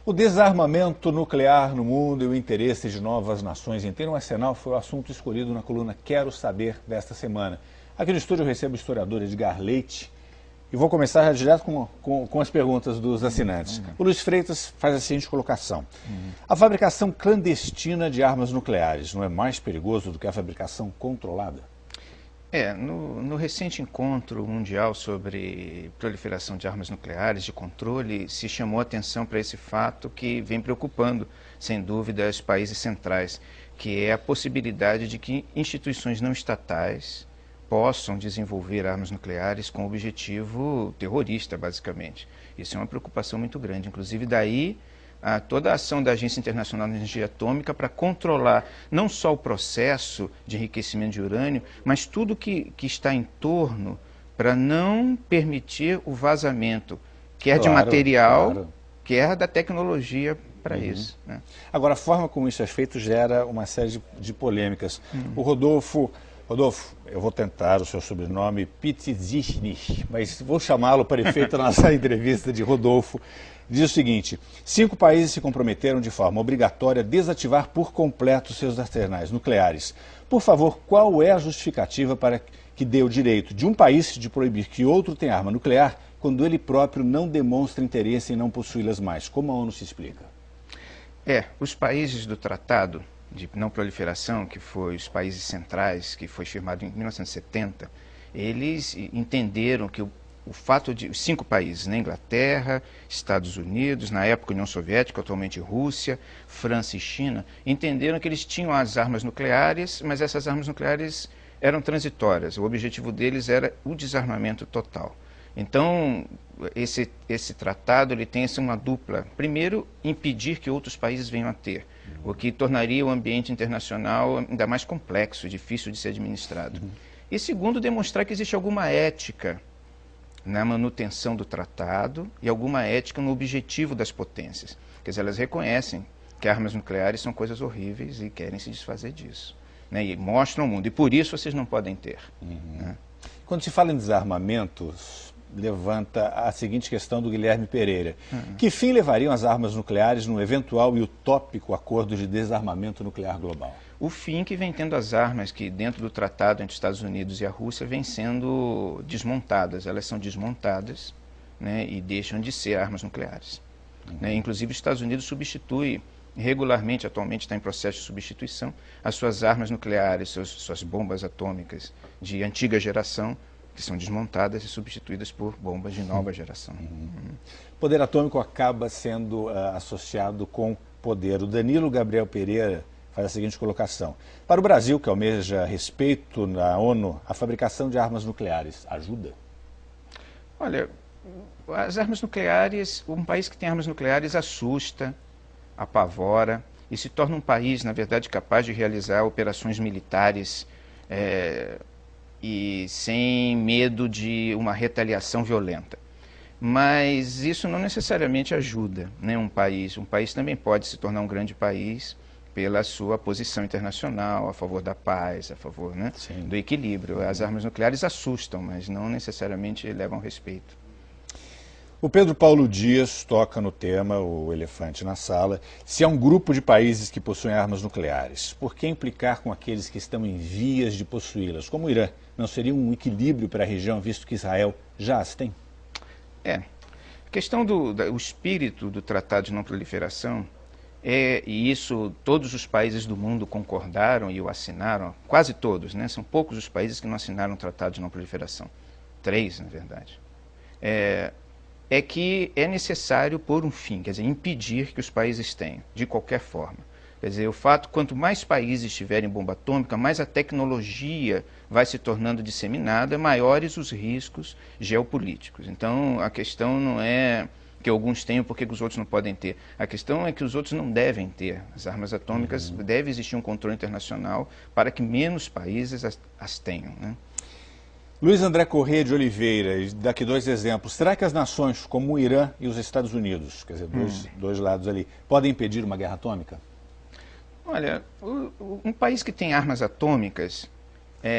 O desarmamento nuclear no mundo e o interesse de novas nações em ter um arsenal foi o assunto escolhido na coluna Quero Saber desta semana. Aqui no estúdio eu recebo o historiador Edgar Leite e vou começar direto com as perguntas dos assinantes. O Luiz Freitas faz a seguinte colocação. A fabricação clandestina de armas nucleares não é mais perigoso do que a fabricação controlada? No recente encontro mundial sobre proliferação de armas nucleares, de controle, se chamou a atenção para esse fato que vem preocupando, sem dúvida, os países centrais, que é a possibilidade de que instituições não estatais possam desenvolver armas nucleares com objetivo terrorista, basicamente. Isso é uma preocupação muito grande, inclusive daí toda a ação da Agência Internacional de Energia Atômica para controlar não só o processo de enriquecimento de urânio, mas tudo que está em torno para não permitir o vazamento, quer de material, quer da tecnologia para isso. Né? Agora, a forma como isso é feito gera uma série de polêmicas. O Rodolfo, eu vou tentar o seu sobrenome, Pitzichnich, mas vou chamá-lo para efeito da nossa entrevista de Rodolfo. Diz o seguinte: 5 países se comprometeram de forma obrigatória a desativar por completo seus arsenais nucleares. Por favor, qual é a justificativa para que dê o direito de um país de proibir que outro tenha arma nuclear quando ele próprio não demonstra interesse em não possuí-las mais? Como a ONU se explica? Os países do Tratado de Não Proliferação, que foi os países centrais, que foi firmado em 1970, eles entenderam que o fato de os 5 países, né, Inglaterra, Estados Unidos, na época União Soviética, atualmente Rússia, França e China, entenderam que eles tinham as armas nucleares, mas essas armas nucleares eram transitórias. O objetivo deles era o desarmamento total. Então, esse tratado ele tem uma dupla. Primeiro, impedir que outros países venham a ter, o que tornaria o ambiente internacional ainda mais complexo, difícil de ser administrado. E segundo, demonstrar que existe alguma ética na manutenção do tratado e alguma ética no objetivo das potências. Quer dizer, elas reconhecem que armas nucleares são coisas horríveis e querem se desfazer disso. Né? E mostram ao mundo. E por isso vocês não podem ter. Né? Quando se fala em desarmamento, levanta a seguinte questão do Guilherme Pereira. Que fim levariam as armas nucleares num eventual e utópico acordo de desarmamento nuclear global? O fim que vem tendo as armas que dentro do tratado entre os Estados Unidos e a Rússia vêm sendo desmontadas. Elas são desmontadas, né, e deixam de ser armas nucleares. Né? Inclusive os Estados Unidos substituem regularmente, atualmente está em processo de substituição, as suas armas nucleares, suas bombas atômicas de antiga geração, que são desmontadas e substituídas por bombas de nova geração. Poder atômico acaba sendo associado com poder. O Danilo Gabriel Pereira faz a seguinte colocação. Para o Brasil, que almeja respeito na ONU, a fabricação de armas nucleares ajuda? Olha, as armas nucleares, um país que tem armas nucleares assusta, apavora e se torna um país, na verdade, capaz de realizar operações militares e sem medo de uma retaliação violenta. Mas isso não necessariamente ajuda, né, um país. Um país também pode se tornar um grande país pela sua posição internacional, a favor da paz, a favor, né, do equilíbrio. As armas nucleares assustam, mas não necessariamente levam respeito. O Pedro Paulo Dias toca no tema, o elefante na sala, se há um grupo de países que possuem armas nucleares, por que implicar com aqueles que estão em vias de possuí-las, como o Irã? Não seria um equilíbrio para a região, visto que Israel já as tem? A questão do espírito do Tratado de Não Proliferação, e isso todos os países do mundo concordaram e o assinaram, quase todos, né? São poucos os países que não assinaram o Tratado de Não Proliferação, 3 na verdade, é que é necessário pôr um fim, quer dizer, impedir que os países tenham, de qualquer forma. Quer dizer, o fato, quanto mais países tiverem bomba atômica, mais a tecnologia vai se tornando disseminada, maiores os riscos geopolíticos. Então, a questão não é que alguns tenham porque os outros não podem ter. A questão é que os outros não devem ter. As armas atômicas, deve existir um controle internacional para que menos países as tenham, né? Luiz André Corrêa de Oliveira, daqui 2 exemplos. Será que as nações, como o Irã e os Estados Unidos, quer dizer, dois lados ali, podem impedir uma guerra atômica? Olha, um país que tem armas atômicas,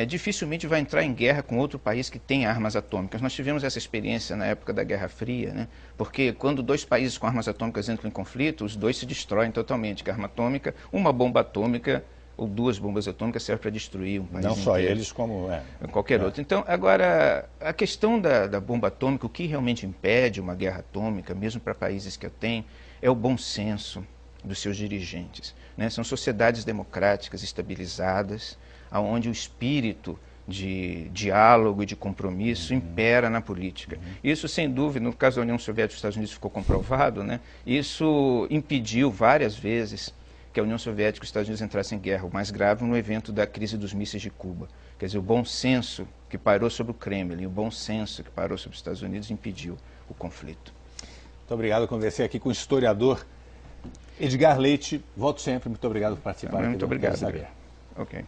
dificilmente vai entrar em guerra com outro país que tem armas atômicas. Nós tivemos essa experiência na época da Guerra Fria, né? Porque quando dois países com armas atômicas entram em conflito, os dois se destroem totalmente. A arma atômica, uma bomba atômica ou duas bombas atômicas serve para destruir um país Não inteiro. só eles, como qualquer outro. Então, agora, a questão da bomba atômica, o que realmente impede uma guerra atômica, mesmo para países que a têm, é o bom senso dos seus dirigentes, né? São sociedades democráticas estabilizadas, onde o espírito de diálogo e de compromisso impera na política. Isso, sem dúvida, no caso da União Soviética e dos Estados Unidos ficou comprovado, né? Isso impediu várias vezes que a União Soviética e os Estados Unidos entrassem em guerra, o mais grave no evento da crise dos mísseis de Cuba. Quer dizer, o bom senso que pairou sobre o Kremlin, o bom senso que pairou sobre os Estados Unidos impediu o conflito. Muito obrigado. Conversei aqui com o historiador Edgar Leite. Volto sempre. Muito obrigado por participar. Muito obrigado. Saber. Ok.